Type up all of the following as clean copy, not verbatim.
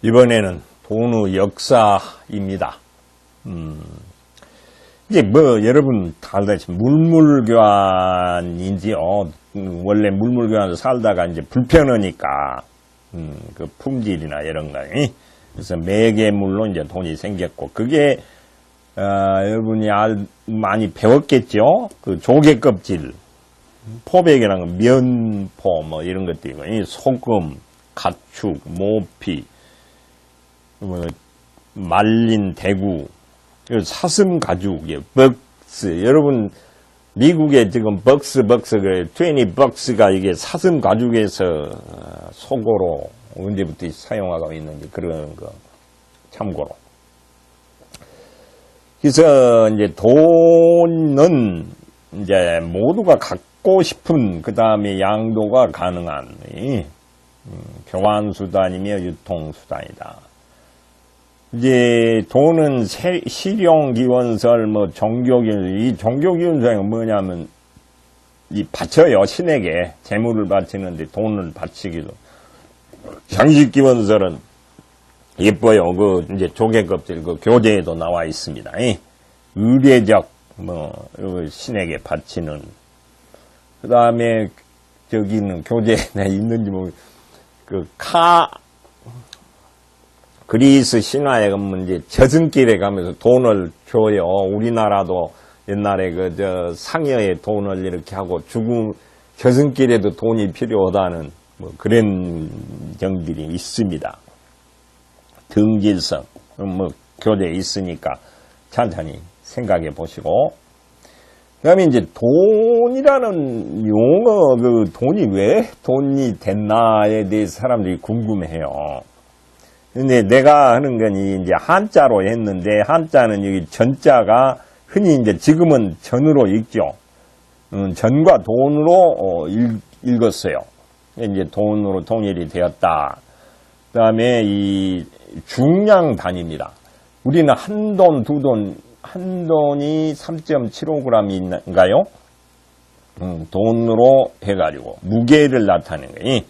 이번에는 돈의 역사입니다. 이제 뭐 여러분 다 알다시피 물물교환인지요. 원래 물물교환을 살다가 이제 불편하니까 그 품질이나 이런 거. 그래서 매개물로 이제 돈이 생겼고 그게 여러분이 많이 배웠겠죠. 그 조개 껍질, 포백이랑 면포 뭐 이런 것들이고 소금, 가축, 모피, 뭐 말린 대구, 사슴 가죽, 벅스. 여러분 미국에 지금 벅스 그 20벅스가 이게 사슴 가죽에서 속어로 언제부터 사용하고 있는지 그런 거 참고로. 그래서 이제 돈은 이제 모두가 갖고 싶은 그 다음에 양도가 가능한 교환 수단이며 유통 수단이다. 이제 돈은 실용기원설, 뭐 종교기원설, 이 종교기원설이 뭐냐면 이 바쳐요. 신에게 재물을 바치는데 돈을 바치기도. 장식기원설은 예뻐요. 그 이제 조개껍질 그 교재에도 나와 있습니다. 의례적 뭐 신에게 바치는. 그 다음에 저기는 교재에 있는지 뭐 그 그리스 신화에 가면 이제 저승길에 가면서 돈을 줘요. 우리나라도 옛날에 상여에 돈을 이렇게 하고 저승길에도 돈이 필요하다는 뭐 그런 정들이 있습니다. 등질성 뭐 교재에 있으니까 천천히 생각해 보시고. 그다음에 이제 돈이라는 용어, 그 돈이 왜 돈이 됐나에 대해서 사람들이 궁금해해요. 근데 내가 하는 건 이제 한자로 했는데, 한자는 여기 전자가 흔히 이제 지금은 전으로 읽죠. 전과 돈으로 읽었어요. 이제 돈으로 통일이 되었다. 그 다음에 이 중량단입니다. 우리는 한 돈, 두 돈, 한 돈이 3.75g인가요? 돈으로 해가지고 무게를 나타내는 거예요.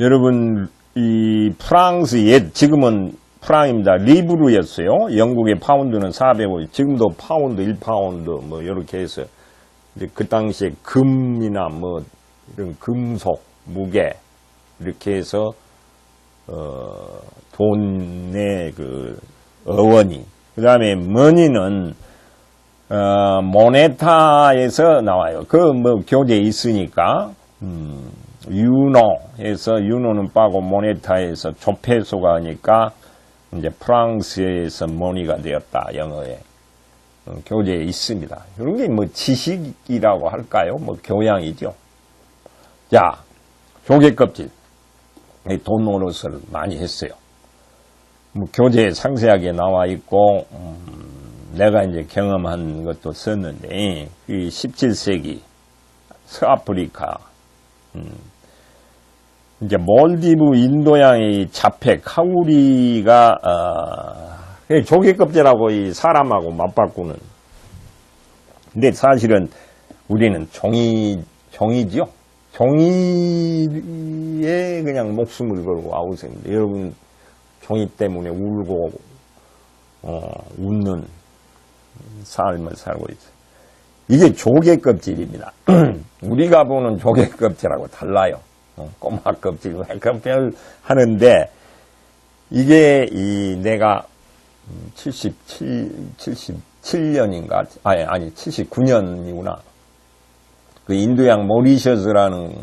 여러분, 이 프랑스 지금은 프랑입니다. 리브르였어요. 영국의 파운드는 450, 지금도 파운드, 1파운드, 뭐, 이렇게 해서, 이제 그 당시에 금이나 뭐, 이런 금속, 무게, 이렇게 해서, 돈의 어원이. 그 다음에 머니는, 모네타에서 나와요. 뭐, 교재에 있으니까, 유노는 빠고 모네타에서 조페소가 하니까 이제 프랑스에서 모니가 되었다. 영어에. 교재에 있습니다. 이런 게 뭐 지식이라고 할까요? 뭐 교양이죠. 자, 조개껍질. 돈 노릇을 많이 했어요. 뭐 교재에 상세하게 나와 있고, 내가 이제 경험한 것도 썼는데, 17세기 서아프리카, 이제 몰디브 인도양의 자폐 카우리가 조개껍질하고 이 사람하고 맞바꾸는. 근데 사실은 우리는 종이지요. 종이에 그냥 목숨을 걸고 아우성인데 여러분 종이 때문에 울고 웃는 삶을 살고 있어요. 이게 조개껍질입니다. 우리가 보는 조개껍질하고 달라요. 꼬마 껍질, 껍질 하는데, 이게 내가 77년인가? 아니, 79년이구나. 그 인도양 모리셔스라는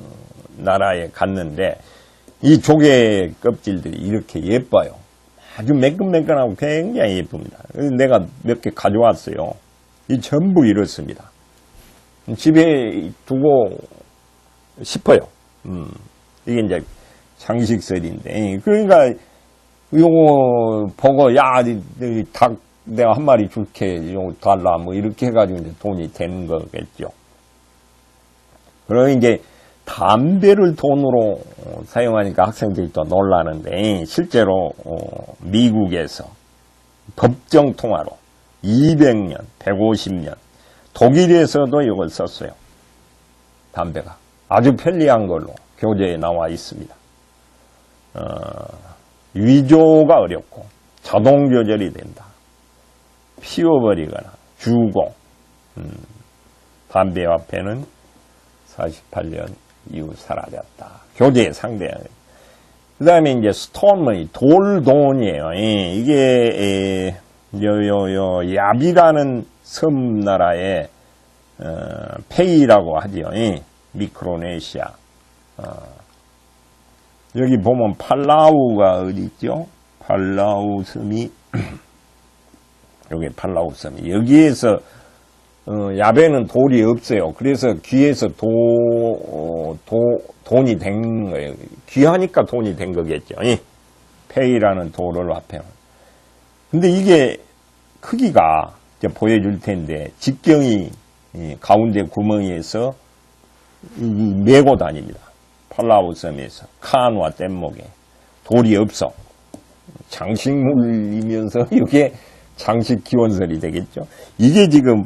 나라에 갔는데, 이 조개 껍질들이 이렇게 예뻐요. 아주 매끈매끈하고 굉장히 예쁩니다. 그래서 내가 몇 개 가져왔어요. 이 전부 이렇습니다. 집에 두고 싶어요. 이게 이제 장식설인데. 그러니까, 요거 보고, 닭 내가 한 마리 줄게, 요거 달라, 뭐, 이렇게 해가지고 이제 돈이 되는 거겠죠. 그러면 이제 담배를 돈으로 사용하니까 학생들이 또 놀라는데, 실제로, 미국에서 법정 통화로 200년, 150년, 독일에서도 이걸 썼어요. 담배가. 아주 편리한 걸로 교재에 나와 있습니다. 위조가 어렵고 자동 조절이 된다. 피워버리거나 주고 담배 화폐는 48년 이후 사라졌다. 교제 상대. 그 다음에 이제 스톤머니, 돌돈이에요. 이게 야비라는 섬나라의 페이라고 하지요. 미크로네시아. 여기 보면 팔라우가 어디 있죠? 팔라우 섬이 여기 팔라우 섬이 여기에서 야베는 돌이 없어요. 그래서 귀에서 돈이 된 거예요. 귀하니까 돈이 된 거겠죠. 페이라는 돌을 화폐. 근데 이게 크기가 이제 보여줄 텐데 직경이 가운데 구멍에서 메고 다닙니다. 팔라우 섬에서 칸와 뗏목에 돌이 없어. 장식물이면서 이게 장식 기원설이 되겠죠. 이게 지금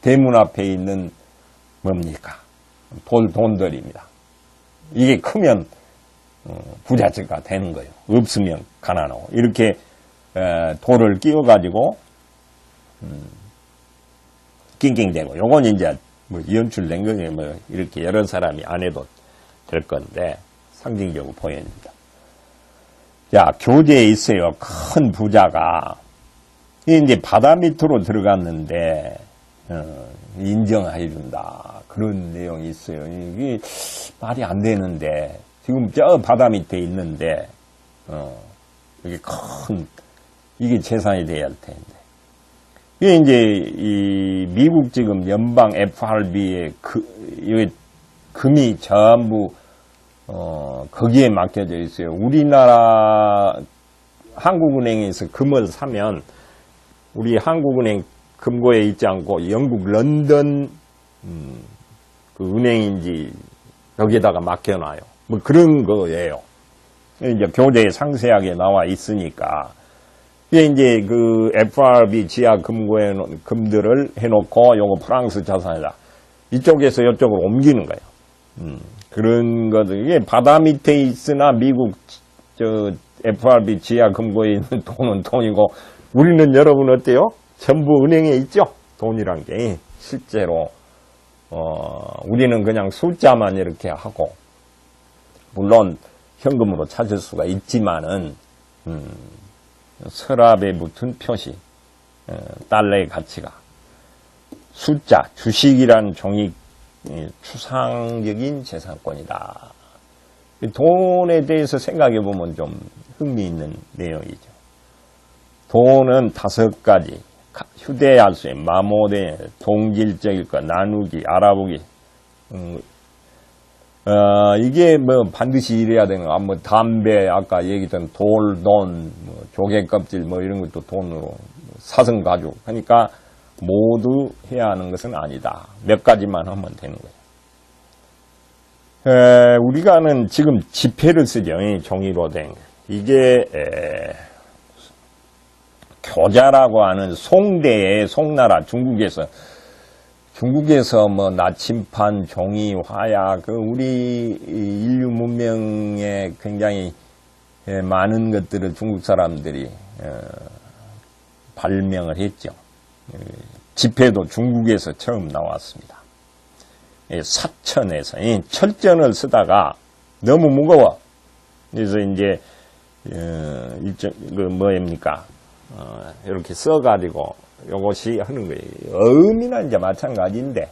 대문 앞에 있는 뭡니까? 돈들입니다. 이게 크면 부자가 되는 거예요. 없으면 가난하고. 이렇게 돌을 끼워가지고 낑낑대고. 요건 이제 뭐 연출된 거예요. 뭐 이렇게 여러 사람이 안 해도 될 건데 상징적으로 보여집니다. 자, 교재에 있어요. 큰 부자가. 이제 바다 밑으로 들어갔는데, 인정해준다. 그런 내용이 있어요. 이게 말이 안 되는데, 지금 저 바다 밑에 있는데, 이게 이게 재산이 돼야 할 텐데. 이게 이제, 미국 지금 연방 FRB의 금이 전부, 거기에 맡겨져 있어요. 우리나라 한국은행에서 금을 사면 우리 한국은행 금고에 있지 않고 영국 런던 그 은행인지 여기에다가 맡겨놔요. 뭐 그런 거예요. 이제 교재에 상세하게 나와 있으니까 이게 이제 그 FRB 지하 금고에 금들을 해놓고 요거 프랑스 자산이다. 이쪽에서 이쪽으로 옮기는 거예요. 그런 것들, 이게 바다 밑에 있으나 미국, FRB 지하 금고에 있는 돈은 돈이고, 우리는 여러분 어때요? 전부 은행에 있죠? 돈이란 게. 실제로, 우리는 그냥 숫자만 이렇게 하고, 물론 현금으로 찾을 수가 있지만은, 서랍에 붙은 표시, 달러의 가치가, 숫자, 주식이란 종이 추상적인 재산권이다. 돈에 대해서 생각해 보면 좀 흥미있는 내용이죠. 돈은 5가지. 휴대할 수 있는 마모대, 동질적일 것, 나누기, 알아보기. 이게 뭐 반드시 이래야 되는 거. 뭐 담배, 아까 얘기했던 돌, 돈, 뭐 조개 껍질 뭐 이런 것도 돈으로 사성 가죽 하니까 모두 해야 하는 것은 아니다. 몇 가지만 하면 되는 거예요. 우리가는 지금 지폐를 쓰죠. 종이로 된. 이게 교자라고 하는 송대의 송나라 중국에서 뭐 나침판, 종이, 화약, 우리 인류 문명에 굉장히 많은 것들을 중국 사람들이 발명을 했죠. 지폐도 중국에서 처음 나왔습니다. 사천에서 철전을 쓰다가 너무 무거워. 그래서 이제 뭐입니까? 이렇게 써가지고 요것이 하는 거예요. 어음이나 이제 마찬가지인데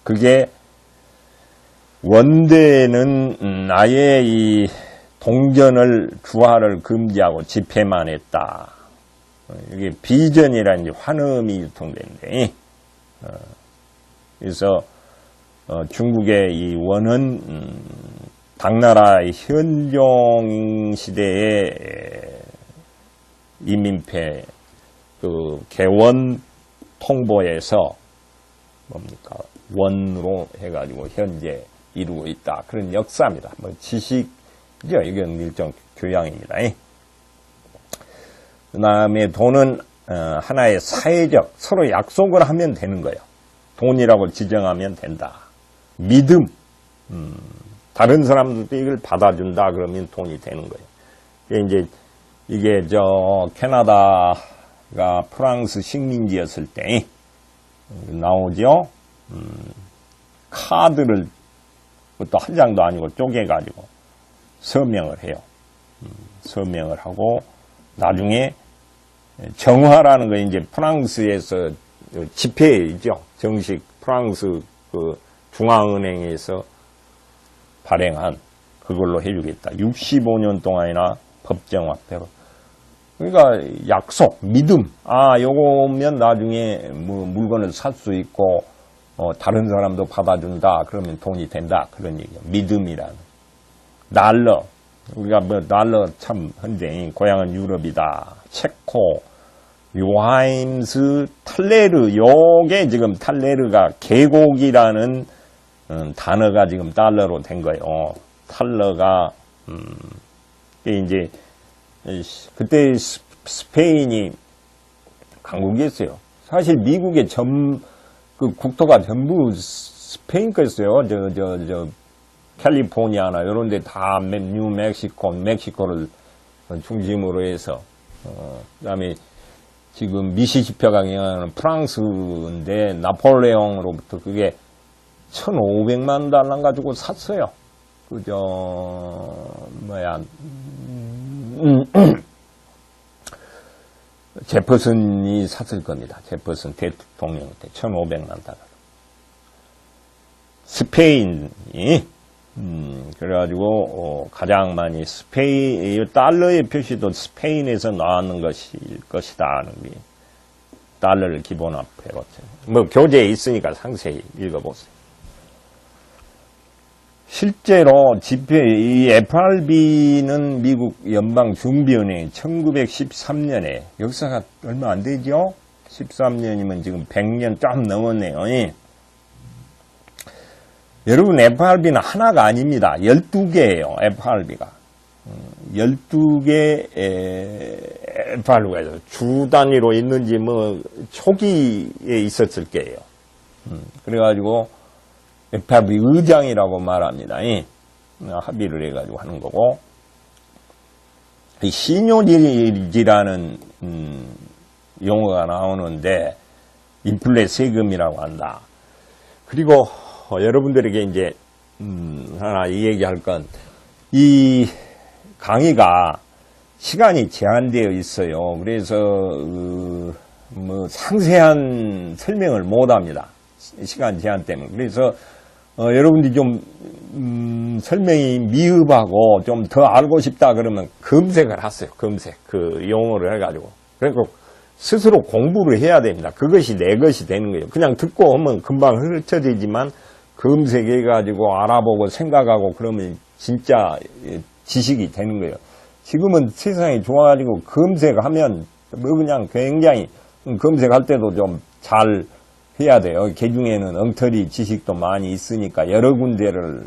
그게 원대는 아예 이 동전을 주화를 금지하고 지폐만 했다. 이게 비전이라는 이제 환음이 유통되는데, 그래서 중국의 이 원은 당나라의 현종 시대의 이민폐 그 개원 통보에서 뭡니까 원으로 해가지고 현재 이루고 있다. 그런 역사입니다. 뭐 지식이죠. 이건 일종 교양입니다. 그 다음에 돈은 하나의 사회적 서로 약속을 하면 되는 거예요. 돈이라고 지정하면 된다. 믿음 다른 사람들도 이걸 받아준다 그러면 돈이 되는 거예요. 이게 캐나다가 프랑스 식민지였을 때 나오죠. 카드를 또 한 장도 아니고 쪼개가지고 서명을 해요. 서명을 하고 나중에 정화라는 거 이제 프랑스에서 집회이죠. 정식 프랑스 그 중앙은행에서 발행한 그걸로 해주겠다. 65년 동안이나 법정화폐로. 그러니까 약속, 믿음. 요거면 나중에 뭐 물건을 살 수 있고 다른 사람도 받아준다. 그러면 돈이 된다. 그런 얘기예요. 믿음이라는. 달러. 우리가 뭐 달러 참 한데 고향은 유럽이다. 체코, 요하임스, 탈레르. 요게 지금 탈레르가 계곡이라는 단어가 지금 달러로 된 거예요. 탈러가 이제 그때 스페인이 강국이었어요. 사실 미국의 그 국토가 전부 스페인 거였어요. 캘리포니아나 이런 데 다 뉴멕시코, 멕시코를 중심으로 해서 그다음에 지금 미시시피가 영향하는 프랑스인데 나폴레옹으로부터 그게 1,500만 달러 가지고 샀어요. 제퍼슨이 샀을 겁니다. 제퍼슨 대통령 때 1,500만 달러. 스페인이 그래가지고 가장 많이 스페인 달러의 표시도 스페인에서 나왔는 것일 것이다 하는 게 달러를 기본화폐로 뭐 교재에 있으니까 상세히 읽어보세요. 실제로 이 FRB는 미국 연방준비은행 1913년에 역사가 얼마 안 되죠? 13년이면 지금 100년 좀 넘었네요. 여러분 FRB는 하나가 아닙니다. 12개예요. FRB가. 12개 FRB가 있어요. 주 단위로 있는지 뭐 초기에 있었을 거예요. 그래가지고 FRB 의장이라고 말합니다. 합의를 해가지고 하는 거고. 신용리지라는 용어가 나오는데 인플레 세금이라고 한다. 그리고 여러분들에게 이제 하나 이 얘기할 건 이 강의가 시간이 제한되어 있어요. 그래서 뭐 상세한 설명을 못 합니다. 시간 제한 때문에. 그래서 여러분들이 좀 설명이 미흡하고 좀 더 알고 싶다 그러면 검색을 하세요. 검색 그 용어를 해가지고. 그리고 스스로 공부를 해야 됩니다. 그것이 내 것이 되는 거예요. 그냥 듣고 하면 금방 흩어지지만 검색해가지고 알아보고 생각하고 그러면 진짜 지식이 되는 거예요. 지금은 세상이 좋아가지고 검색하면 뭐 그냥 굉장히 검색할 때도 좀 잘 해야 돼요. 그 중에는 엉터리 지식도 많이 있으니까 여러 군데를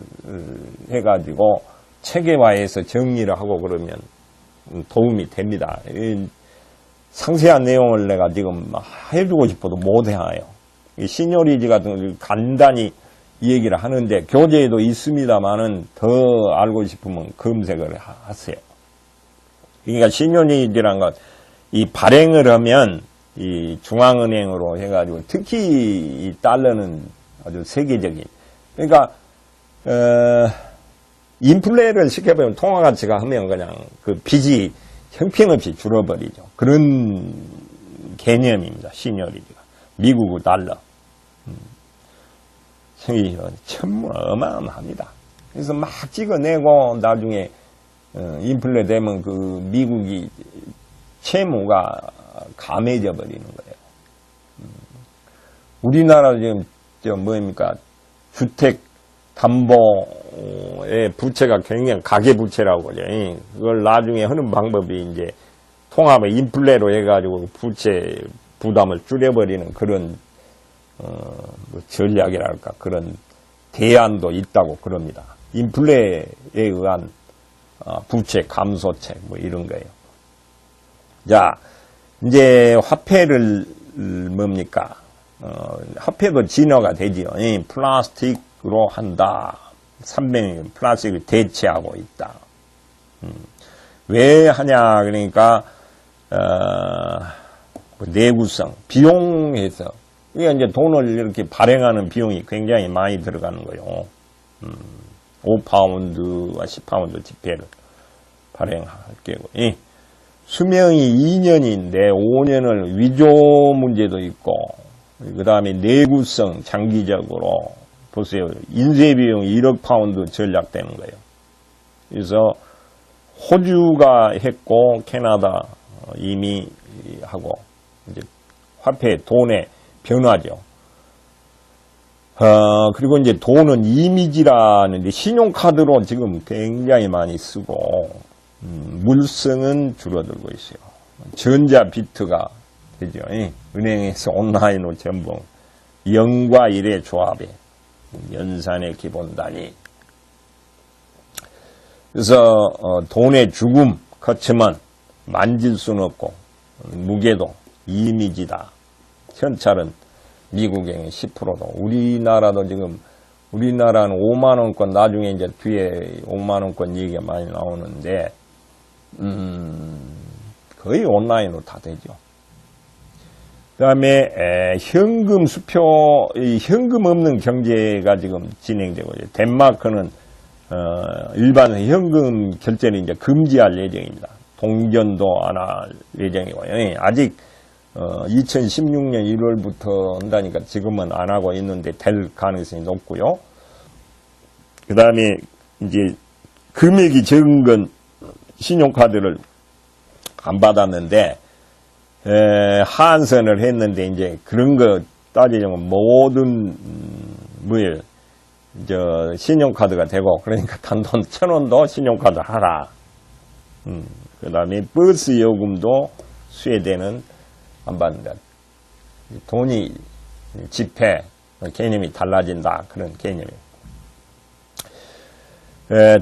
해가지고 체계화해서 정리를 하고 그러면 도움이 됩니다. 상세한 내용을 내가 지금 해주고 싶어도 못해요. 시뇨리지 같은 걸 간단히 이 얘기를 하는데 교재에도 있습니다만은 더 알고 싶으면 검색을 하세요. 그러니까 시뇨리지란 건 이 발행을 하면 이 중앙은행으로 해가지고 특히 이 달러는 아주 세계적인 그러니까 인플레를 시켜보면 통화가치가 하면 그냥 그 빚이 형편없이 줄어버리죠. 그런 개념입니다. 시뇨리지가 미국 달러. 참 어마어마합니다. 그래서 막 찍어내고 나중에 인플레 되면 그 미국이 채무가 감해져 버리는 거예요. 우리나라 지금 뭡니까 주택 담보의 부채가 굉장히 가계 부채라고 그러죠. 그걸 나중에 하는 방법이 이제 통합을 인플레로 해가지고 부채 부담을 줄여버리는 그런 뭐 전략이랄까 그런 대안도 있다고 그럽니다. 인플레에 의한 부채 감소책 뭐 이런 거예요. 자, 이제 화폐를 뭡니까? 화폐도 진화가 되지요. 플라스틱으로 한다. 300년 플라스틱을 대체하고 있다. 왜 하냐 그러니까 내구성, 비용에서 이게 이제 돈을 이렇게 발행하는 비용이 굉장히 많이 들어가는 거예요. 5파운드와 10파운드 지폐를 발행할 경우 수명이 2년인데 5년을 위조 문제도 있고 그 다음에 내구성 장기적으로 보세요. 인쇄 비용이 1억 파운드 전략되는 거예요. 그래서 호주가 했고 캐나다 이미 하고 이제 화폐 돈의 변화죠. 그리고 이제 돈은 이미지라는데 신용카드로 지금 굉장히 많이 쓰고 물성은 줄어들고 있어요. 전자 비트가 되죠. 은행에서 온라인으로 전부 0과 1의 조합에 연산의 기본 단위. 그래서 돈의 죽음, 거치면 만질 수는 없고 무게도 이미지다. 현찰은 미국의 10%도 우리나라도 지금 우리나라는 5만원권 나중에 이제 뒤에 5만원권 얘기가 많이 나오는데 거의 온라인으로 다 되죠. 그 다음에 현금 수표, 현금 없는 경제가 지금 진행되고 있어요. 덴마크는 일반 현금 결제를 이제 금지할 예정입니다. 동전도 안 할 예정이고요. 아직 2016년 1월부터 한다니까 지금은 안 하고 있는데 될 가능성이 높고요. 그 다음에 이제 금액이 적은 건 신용카드를 안 받았는데 하한선을 했는데 이제 그런 거 따지자면 모든 뭐예요? 신용카드가 되고 그러니까 단돈 1,000원도 신용카드 하라. 그 다음에 버스 요금도 스웨덴은 안 받는다. 돈이 지폐 개념이 달라진다. 그런 개념이에요.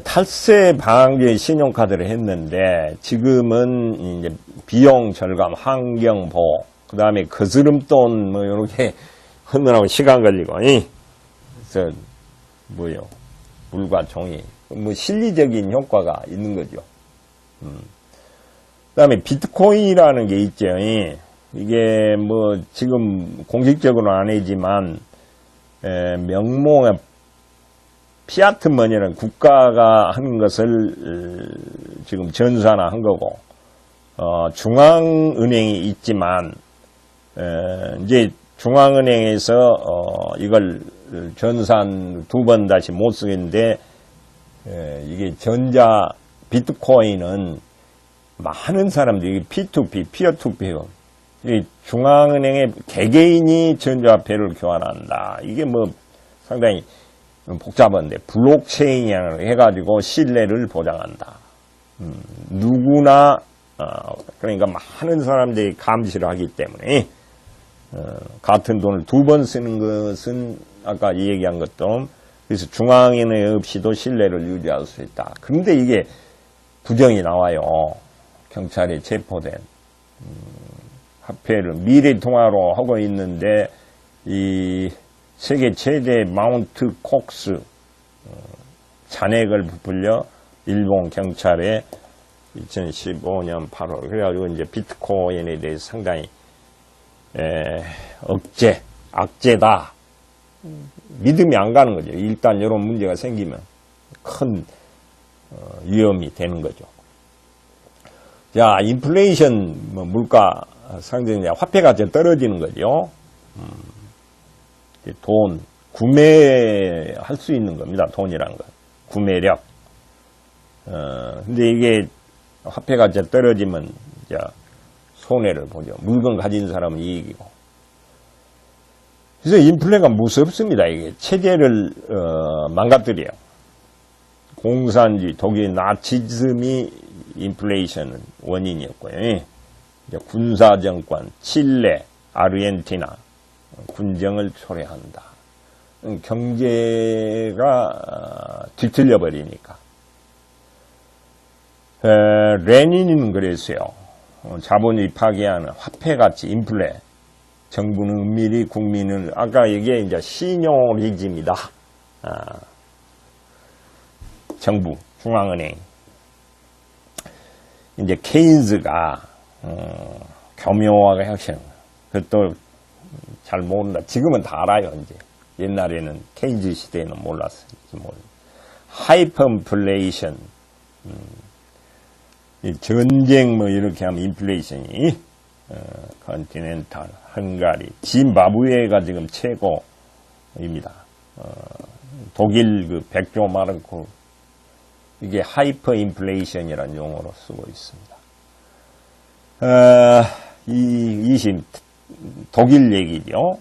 탈세 방지 신용카드를 했는데 지금은 이제 비용 절감, 환경 보호, 그 다음에 거스름돈 뭐 이렇게 흔들하고 시간 걸리고, 그래서 뭐요? 물과 종이 뭐 실리적인 효과가 있는 거죠. 그 다음에 비트코인이라는 게 있죠. 이게 뭐 지금 공식적으로는 아니지만 명목의 피아트 머니는 국가가 하는 것을 지금 전산화한 거고 중앙은행이 있지만 이제 중앙은행에서 이걸 전산 2번 다시 못 쓰겠는데 이게 전자 비트코인은 많은 사람들이 P2P, 피어2피어 중앙은행의 개개인이 전자화폐를 교환한다. 이게 뭐 상당히 복잡한데 블록체인이라고 해가지고 신뢰를 보장한다. 누구나 그러니까 많은 사람들이 감시를 하기 때문에 같은 돈을 2번 쓰는 것은 아까 얘기한 것도 그래서 중앙은행 없이도 신뢰를 유지할 수 있다. 그런데 이게 부정이 나와요. 경찰에 체포된 화폐를 미래통화로 하고 있는데 이 세계 최대 마운트 콕스 잔액을 부풀려 일본 경찰에 2015년 8월 그래가지고 이제 비트코인에 대해서 상당히 악재다 믿음이 안 가는 거죠. 일단 이런 문제가 생기면 큰 위험이 되는 거죠. 자, 인플레이션 뭐 물가 상승 화폐 가치가 떨어지는 거죠. 돈 구매할 수 있는 겁니다. 돈이란 건 구매력. 근데 이게 화폐 가치가 떨어지면 이제 손해를 보죠. 물건 가진 사람은 이익이고. 그래서 인플레가 무섭습니다. 이게 체제를 망가뜨려요. 공산주의, 독일 나치즘이 인플레이션 원인이었고요. 이제 군사정권, 칠레, 아르헨티나 군정을 초래한다. 경제가 뒤틀려 버리니까. 레닌은 그랬어요. 자본주의 파괴하는 화폐가치 인플레. 정부는 은밀히 국민을 아까 이게 이제 시뇨리즘이다. 정부, 중앙은행. 이제 케인즈가 교묘하게 혁신. 그것도 잘 모른다. 지금은 다 알아요. 이제 옛날에는 케인즈 시대에는 몰랐어요. 하이퍼 인플레이션. 전쟁 뭐 이렇게 하면 인플레이션이 컨티넨탈, 헝가리, 짐바브웨가 지금 최고입니다. 독일 그 100조 마르크 이게 하이퍼 인플레이션이라는 용어로 쓰고 있습니다. 독일 얘기죠.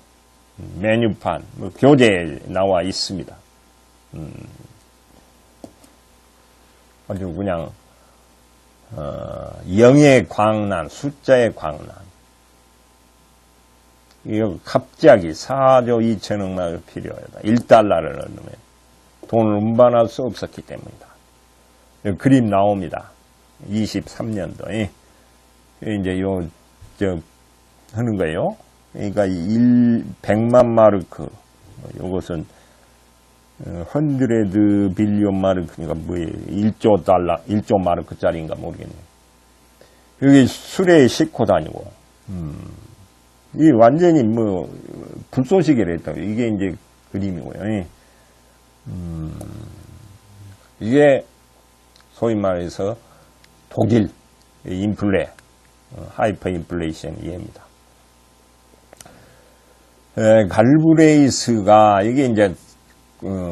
메뉴판, 뭐 교재에 나와 있습니다. 아주 그냥 영의 광란, 숫자의 광란. 이거 갑자기 4조 2천억만 필요하다. 1달러를 넣으면 돈을 운반할 수 없었기 때문이다. 그림 나옵니다. 23년도에. 이제 하는 거예요. 그러니까 100만 마르크. 이것은 100 빌리온 마르크니까 뭐예요? 1조 달러, 1조 마르크짜리인가 모르겠네요. 여기 술에 싣고 다니고. 이 완전히 뭐 불쏘시개를 했다. 이게 이제 그림이고요. 이게 소위 말해서 독일 인플레, 하이퍼 인플레이션 이해입니다. 갈브레이스가 이게 이제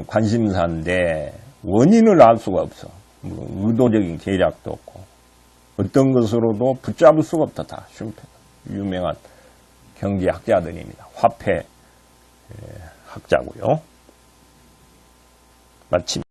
관심사인데 원인을 알 수가 없어. 뭐 의도적인 계략도 없고 어떤 것으로도 붙잡을 수가 없다. 다 슈페 유명한 경제학자들입니다. 화폐 학자고요. 마침